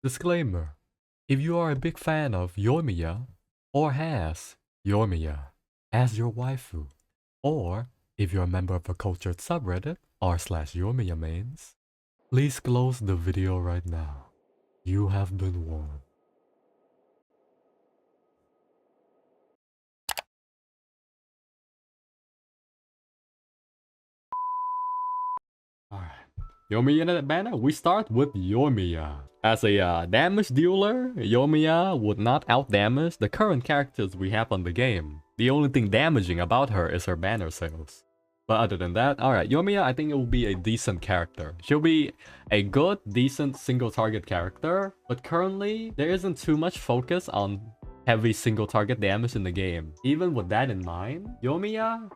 Disclaimer: if you are a big fan of Yoimiya or has Yoimiya as your waifu, or if you're a member of a cultured subreddit r/Yoimiya mains, please close the video right now. You have been warned. Alright. Yoimiya in that banner, we start with Yoimiya. As a damage dealer, Yoimiya would not outdamage the current characters we have on the game. The only thing damaging about her is her banner sales. But other than that, alright, Yoimiya, I think it will be a decent character. She'll be a good, decent single target character, but currently, there isn't too much focus on heavy single target damage in the game. Even with that in mind, Yoimiya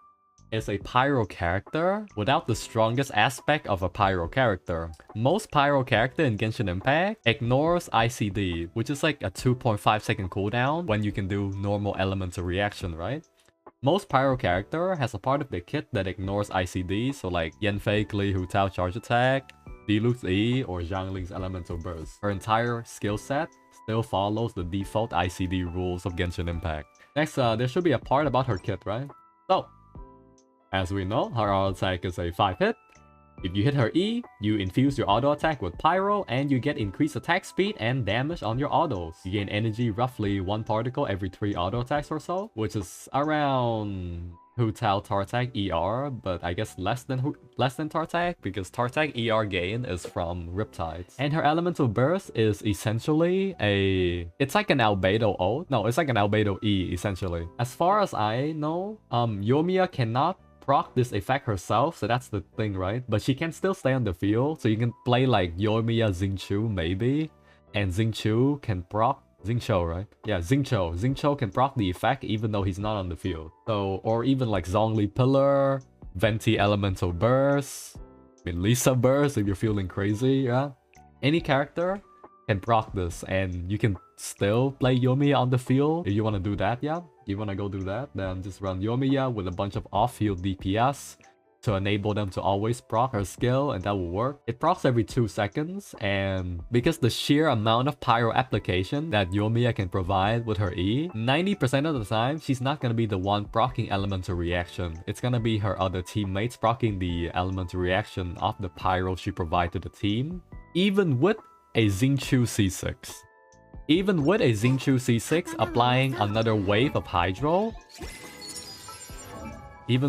is a pyro character without the strongest aspect of a pyro character. Most pyro character in Genshin Impact ignores ICD, which is like a 2.5 second cooldown when you can do normal elemental reaction, right? Most pyro character has a part of the kit that ignores ICD, so like Yanfei Li Hu Tao charge attack, Diluc's E, or Zhangling's elemental burst. Her entire skill set still follows the default ICD rules of Genshin Impact. Next, there should be a part about her kit, right? So, as we know, her auto attack is a 5 hit. If you hit her E, you infuse your auto attack with Pyro and you get increased attack speed and damage on your autos. You gain energy roughly 1 particle every 3 auto attacks or so, which is around Hu Tao Tartak ER, but I guess less than Tartak because Tartak ER gain is from Riptides. And her elemental burst is essentially it's like an Albedo ult. No, it's like an Albedo E essentially. As far as I know, Yoimiya cannot proc this effect herself, so that's the thing, right? But she can still stay on the field, so you can play like Yoimiya Xingqiu maybe, and Xingqiu can proc Xingqiu, right? Yeah, Xingqiu. Xingqiu can proc the effect even though he's not on the field. So, or even like Zhongli Pillar, Venti Elemental Burst, I mean Lisa Burst if you're feeling crazy, yeah? Any character can proc this, and you can still play Yoimiya on the field if you want to do that, yeah? You want to go do that, then just run Yoimiya with a bunch of off-field DPS to enable them to always proc her skill, and that will work. It procs every 2 seconds, and because the sheer amount of pyro application that Yoimiya can provide with her E, 90% of the time, she's not going to be the one proccing elemental reaction. It's going to be her other teammates proccing the elemental reaction of the pyro she provides to the team, even with a Xingqiu C6. Even with a Xingqiu C6 applying another wave of Hydro, she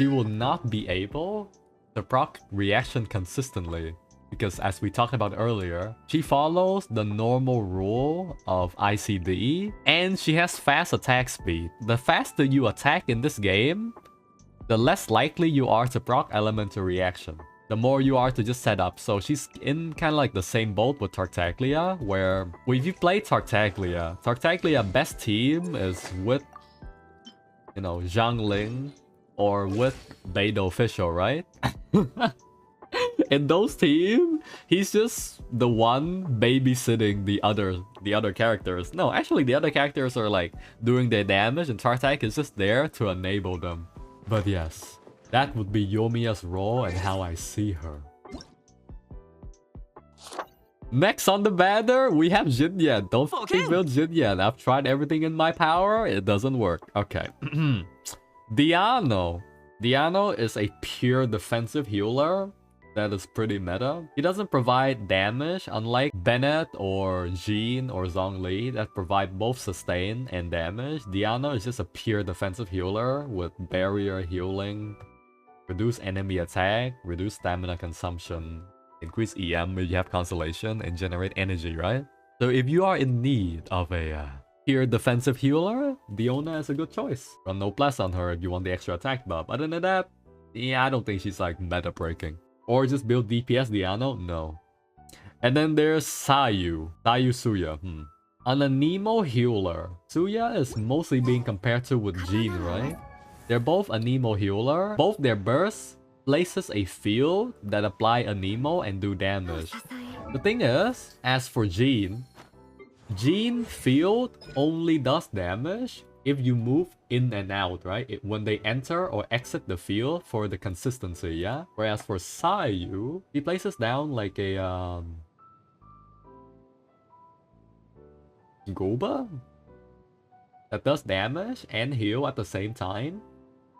will not be able to proc reaction consistently. Because as we talked about earlier, she follows the normal rule of ICD, and she has fast attack speed. The faster you attack in this game, the less likely you are to proc elemental reaction. The more you are to just set up. So she's in kind of like the same boat with Tartaglia, where if you play Tartaglia best team is with, you know, Zhangling or with Beidou Official, right? In those teams, he's just the one babysitting the other characters. No, actually the other characters are like doing their damage and Tartak is just there to enable them. But yes, that would be Yoimiya's role and how I see her. Next on the banner, we have Xinyan. Don't fucking build Xinyan. I've tried everything in my power. It doesn't work. Okay. Diano. Diano is a pure defensive healer. That is pretty meta. He doesn't provide damage, unlike Bennett or Jean or Zhongli that provide both sustain and damage. Diano is just a pure defensive healer with barrier healing, reduce enemy attack, reduce stamina consumption, increase EM if you have constellation, and generate energy, right? So if you are in need of a pure defensive healer, Diona is a good choice. Run no plus on her if you want the extra attack buff. Other than that, yeah, I don't think she's like meta breaking. Or just build DPS Diano? No. And then there's Sayu. Suya. On a Nemo healer, Suya is mostly being compared to with Jean, right? They're both a Nemo healer. Both their bursts places a field that apply a Nemo and do damage. The thing is, as for Jean field only does damage if you move in and out, right? When they enter or exit the field for the consistency, yeah? Whereas for Sayu, he places down like a Goba that does damage and heal at the same time,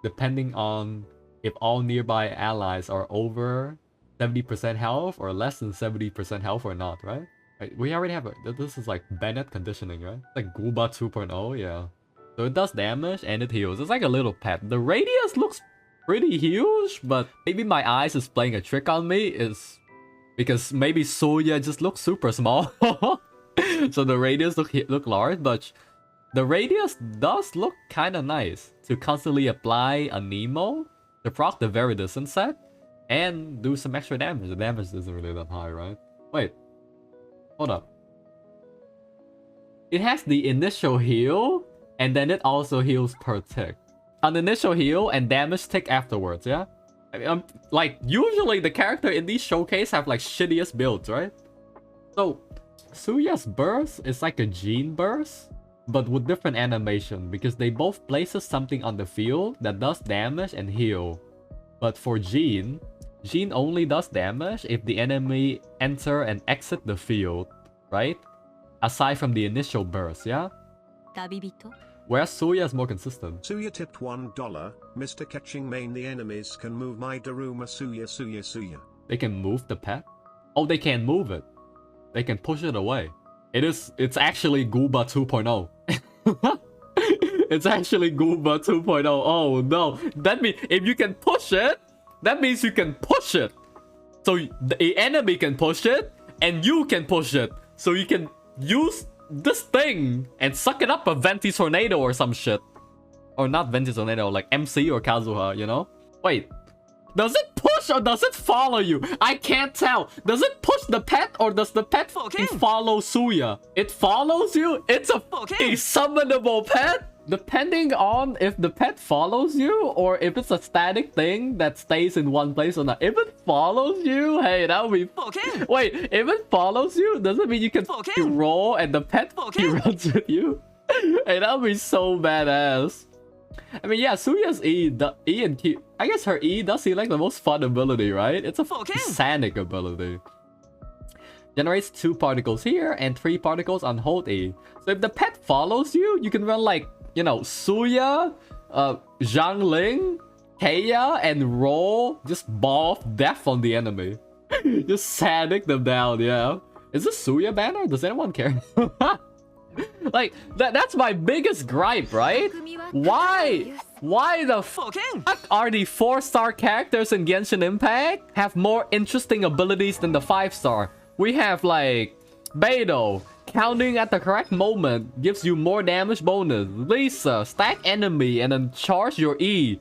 depending on if all nearby allies are over 70% health or less than 70% health or not, right? We already have this is like Bennett conditioning, right? Like Goba 2.0, yeah. So it does damage and it heals. It's like a little pet. The radius looks pretty huge, but maybe my eyes is playing a trick on me. Is because maybe Suya just looks super small. So the radius look large, but the radius does look kind of nice to constantly apply a Nemo to proc the very distant set and do some extra damage. The damage isn't really that high, right? Wait, hold up. It has the initial heal, and then it also heals per tick. An initial heal and damage tick afterwards, yeah? I mean, like, usually the character in these showcase have like shittiest builds, right? So, Suya's burst is like a Jean burst, but with different animation, because they both places something on the field that does damage and heal. But for Jean only does damage if the enemy enter and exit the field, right? Aside from the initial burst, yeah? Whereas Suya is more consistent. Suya tipped $1. Mr. Catching Main, the enemies can move my Daruma Suya. They can move the pet? Oh, they can't move it. They can push it away. It's actually Gooba 2.0. It's actually Gooba 2.0. Oh no. That means if you can push it, that means you can push it. So the enemy can push it, and you can push it. So you can use this thing and suck it up a Venti Tornado or some shit. Or not Venti Tornado, like MC or Kazuha, you know? Wait. Does it push or does it follow you? I can't tell. Does it push the pet or does the pet follow Suya? It follows you? It's a fucking summonable pet? Depending on if the pet follows you or if it's a static thing that stays in one place or not. If it follows you, hey, that would be... Wait, if it follows you, does it mean you can roll and the pet runs with you? Hey, that would be so badass. I mean, yeah, Suya's E and Q... I guess her E does seem like the most fun ability, right? It's a Sanic ability. Generates 2 particles here and 3 particles on hold E. So if the pet follows you, you can run like, you know, Suya, Zhangling, Keiya, and roll just ball of death on the enemy. Just Sanic them down, yeah. Is this Suya banner? Does anyone care? Like, that's my biggest gripe, right? Why the fuck are the 4-star characters in Genshin Impact have more interesting abilities than the 5-star? We have, like, Beidou, counting at the correct moment gives you more damage bonus. Lisa, stack enemy and then charge your E.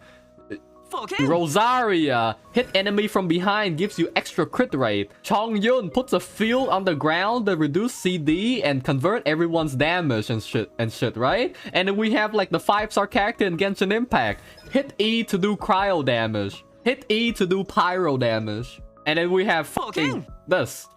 Rosaria, hit enemy from behind gives you extra crit rate. Chongyun puts a field on the ground that reduce CD and convert everyone's damage and shit, right? And then we have like the 5-star character in Genshin Impact. Hit E to do cryo damage. Hit E to do pyro damage. And then we have fucking this,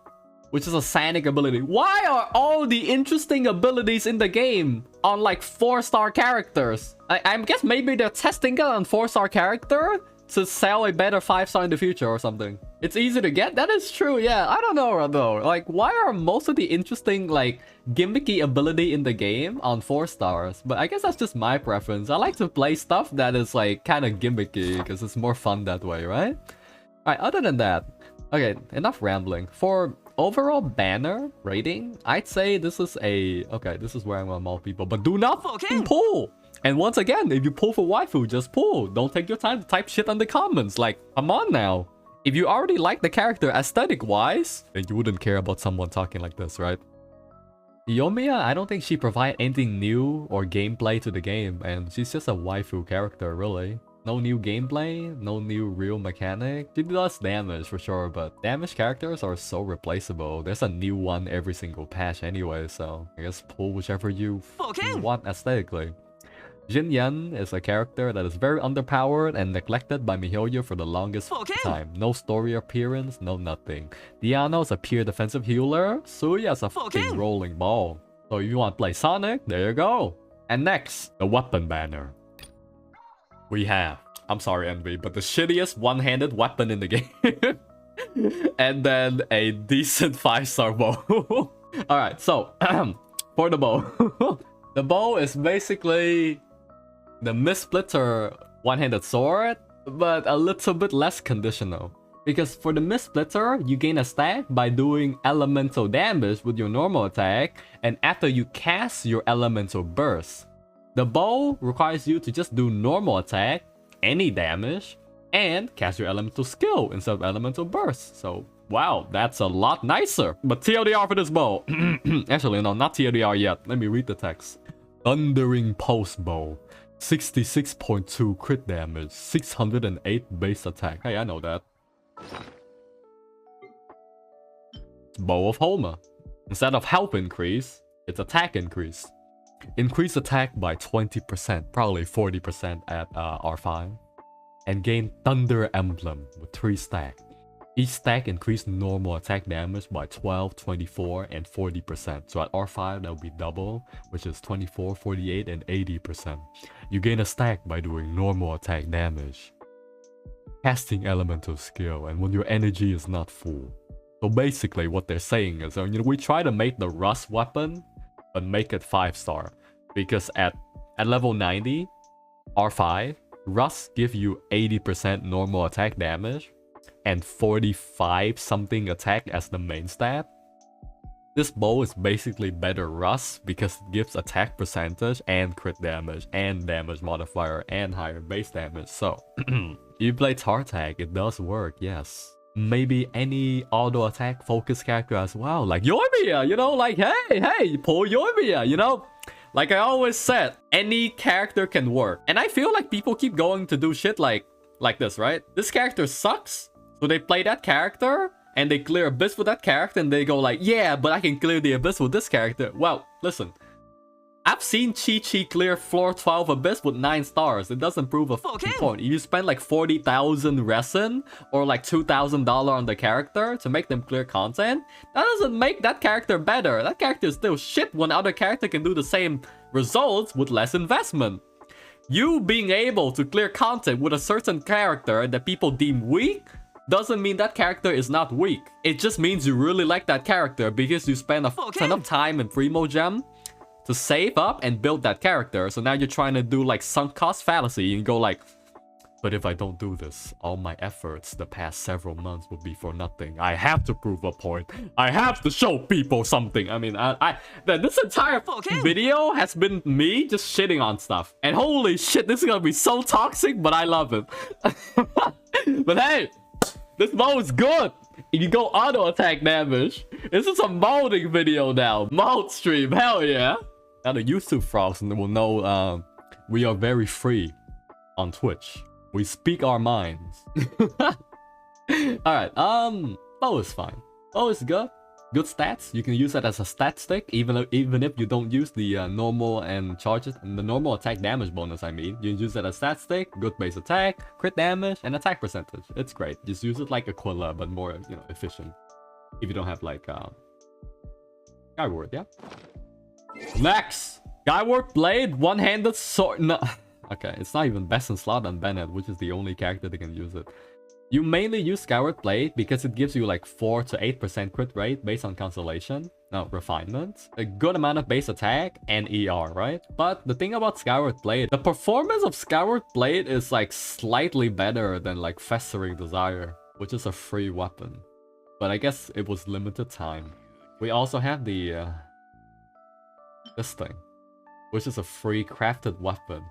which is a Sanic ability. Why are all the interesting abilities in the game on like 4-star characters? I guess maybe they're testing it on 4-star character to sell a better 5-star in the future or something. It's easy to get. That is true. Yeah, I don't know though. Like, why are most of the interesting like gimmicky ability in the game on 4 stars? But I guess that's just my preference. I like to play stuff that is like kind of gimmicky because it's more fun that way, right? Alright, other than that, okay, enough rambling. For overall banner rating, I'd say this is a... Okay, this is where I'm gonna maul people, but do not fucking pull! And once again, if you pull for waifu, just pull. Don't take your time to type shit on the comments. Like, come on now. If you already like the character aesthetic-wise, then you wouldn't care about someone talking like this, right? Yoimiya, I don't think she provides anything new or gameplay to the game, and she's just a waifu character, really. No new gameplay, no new real mechanic. She does damage for sure, but damage characters are so replaceable. There's a new one every single patch anyway, so I guess pull whichever you want aesthetically. Xinyan is a character that is very underpowered and neglected by miHoYo for the longest time. No story appearance, no nothing. Diano is a pure defensive healer. Suya is a fucking rolling ball. So if you want to play Sonic, there you go. And next, the weapon banner. We have, I'm sorry Envy, but the shittiest one-handed weapon in the game. And then a decent 5-star bow. Alright, so for the bow. The bow is basically the Mistsplitter one-handed sword, but a little bit less conditional. Because for the Mistsplitter, you gain a stack by doing elemental damage with your normal attack, and after you cast your elemental burst. The bow requires you to just do normal attack, any damage, and cast your elemental skill instead of elemental burst. So, wow, that's a lot nicer. But TLDR for this bow. Actually, no, not TLDR yet. Let me read the text. Thundering Pulse Bow. 66.2 crit damage, 608 base attack. Hey, I know that. Bow of Homa. Instead of health increase, it's attack increase. Increase attack by 20%, probably 40% at R5. And gain Thunder Emblem with 3 stack. Each stack increased normal attack damage by 12, 24, and 40%. So at R5, that would be double, which is 24, 48, and 80%. You gain a stack by doing normal attack damage, casting elemental skill, and when your energy is not full. So basically what they're saying is, we try to make the Rust weapon, but make it 5-star. Because at level 90, R5, Rust give you 80% normal attack damage, and 45 something attack as the main stat. This bow is basically better Rust because it gives attack percentage and crit damage and damage modifier and higher base damage. So, if you play Tartag, it does work, yes. Maybe any auto attack focus character as well, like Yoimiya, like hey, pull Yoimiya, Like I always said, any character can work. And I feel like people keep going to do shit like this, right? This character sucks. So they play that character, and they clear Abyss with that character, and they go like, yeah, but I can clear the Abyss with this character. Well, listen. I've seen Chi clear floor 12 Abyss with 9 stars. It doesn't prove a fucking point. If you spend like 40,000 resin, or like $2,000 on the character to make them clear content, that doesn't make that character better. That character is still shit when other character can do the same results with less investment. You being able to clear content with a certain character that people deem weak doesn't mean that character is not weak. It just means you really like that character because you spend a ton of time in Primo Gem to save up and build that character. So now you're trying to do like sunk cost fallacy and go like, but if I don't do this, all my efforts the past several months will be for nothing. I have to prove a point. I have to show people something. I mean, this entire video has been me just shitting on stuff. And holy shit, this is gonna be so toxic, but I love it. But hey, this bow is good. You go auto attack damage. This is a molding video now. Mold stream, hell yeah. Now the YouTube frogs will know we are very free on Twitch. We speak our minds. Alright, bow is fine. Bow is good. Good stats. You can use it as a stat stick, even if you don't use the normal and charges, the normal attack damage bonus. I mean, you can use it as stat stick, good base attack, crit damage, and attack percentage. It's great. Just use it like Aquila, but more efficient. If you don't have like Skyward, yeah. Next, Skyward Blade, one-handed sword. No, okay, it's not even best in slot on Bennett, which is the only character that can use it. You mainly use Skyward Blade because it gives you like 4 to 8% crit rate based on Constellation. No, Refinement. A good amount of base attack and ER, right? But the thing about Skyward Blade, the performance of Skyward Blade is like slightly better than like Festering Desire, which is a free weapon. But I guess it was limited time. We also have the this thing, which is a free crafted weapon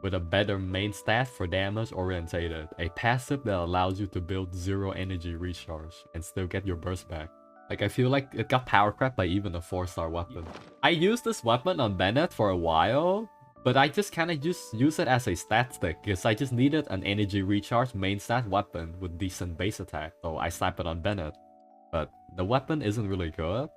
with a better main stat for damage orientated, a passive that allows you to build 0 energy recharge and still get your burst back. Like, I feel like it got power crept by even a 4-star weapon. I used this weapon on Bennett for a while, but I just kind of just use it as a stat stick because I just needed an energy recharge main stat weapon with decent base attack, so I slap it on Bennett. But the weapon isn't really good,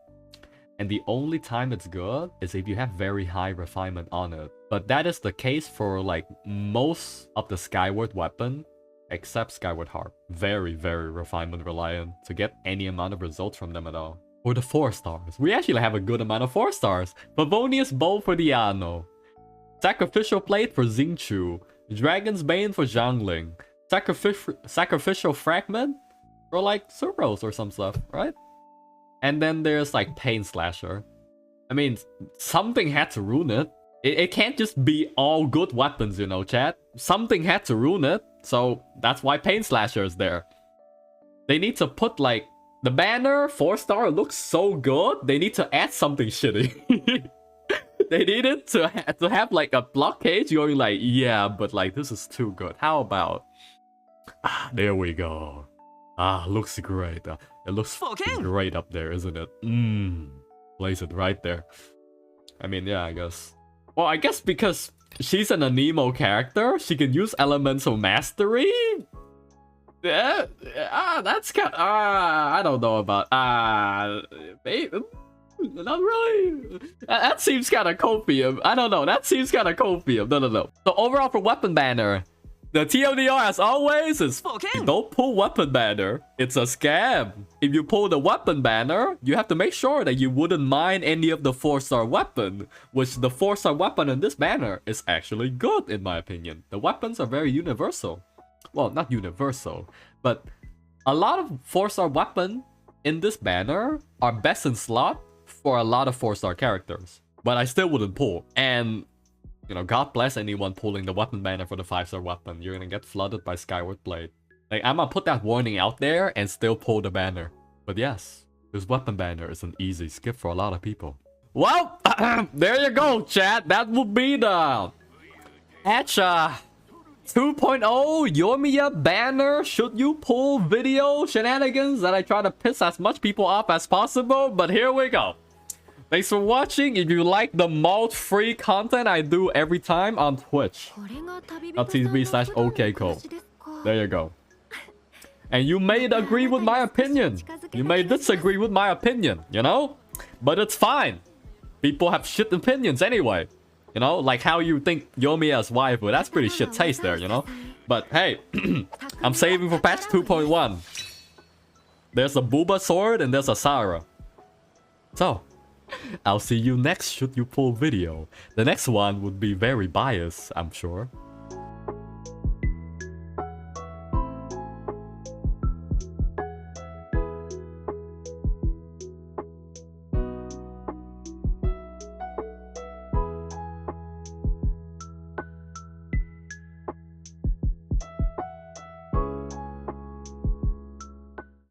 and the only time it's good is if you have very high refinement on it. But that is the case for like most of the Skyward weapon, except Skyward Harp. Very, very refinement reliant to get any amount of results from them at all. For the 4 stars, we actually have a good amount of 4 stars. Favonius Bow for Diano. Sacrificial Plate for Xingqiu. Dragon's Bane for Zhangling. Sacrificial Fragment for like Suros or some stuff, right? And then there's like Pain Slasher. I mean, something had to ruin it. It can't just be all good weapons, you know, chat. Something had to ruin it. So that's why Pain Slasher is there. They need to put like... The banner, 4-star, looks so good. They need to add something shitty. They needed to have like a blockade going like, yeah, but like this is too good. How about... there we go. Looks great. It looks great up there, isn't it? Place it right there. I mean, yeah, I guess. Well, I guess because she's an Anemo character, she can use Elemental Mastery. Yeah, that's kind. I don't know about. Maybe, not really. That seems kind of copium. I don't know. That seems kind of copium. No. So overall for weapon banner, the TLDR as always is don't pull weapon banner. It's a scam. If you pull the weapon banner, you have to make sure that you wouldn't mind any of the 4-star weapon, which the 4-star weapon in this banner is actually good in my opinion. The weapons are very universal. Well, not universal, but a lot of 4-star weapon in this banner are best in slot for a lot of 4-star characters. But I still wouldn't pull. And, you know, God bless anyone pulling the weapon banner for the 5-star weapon. You're gonna get flooded by Skyward Blade. Like, I'm gonna put that warning out there and still pull the banner. But yes, this weapon banner is an easy skip for a lot of people. Well, there you go, chat. That would be the patch 2.0 Yoimiya banner. Should you pull video shenanigans that I try to piss as much people off as possible? But here we go. Thanks for watching. If you like the mod-free content I do every time on Twitch.tv/OkCode. There you go. And you may agree with my opinion. You may disagree with my opinion, you know? But it's fine. People have shit opinions anyway. You know, like how you think Yoimiya's wife, but that's pretty shit taste there, you know? But hey, I'm saving for patch 2.1. There's a Booba sword and there's a Sarah. So, I'll see you next should you pull video. The next one would be very biased, I'm sure.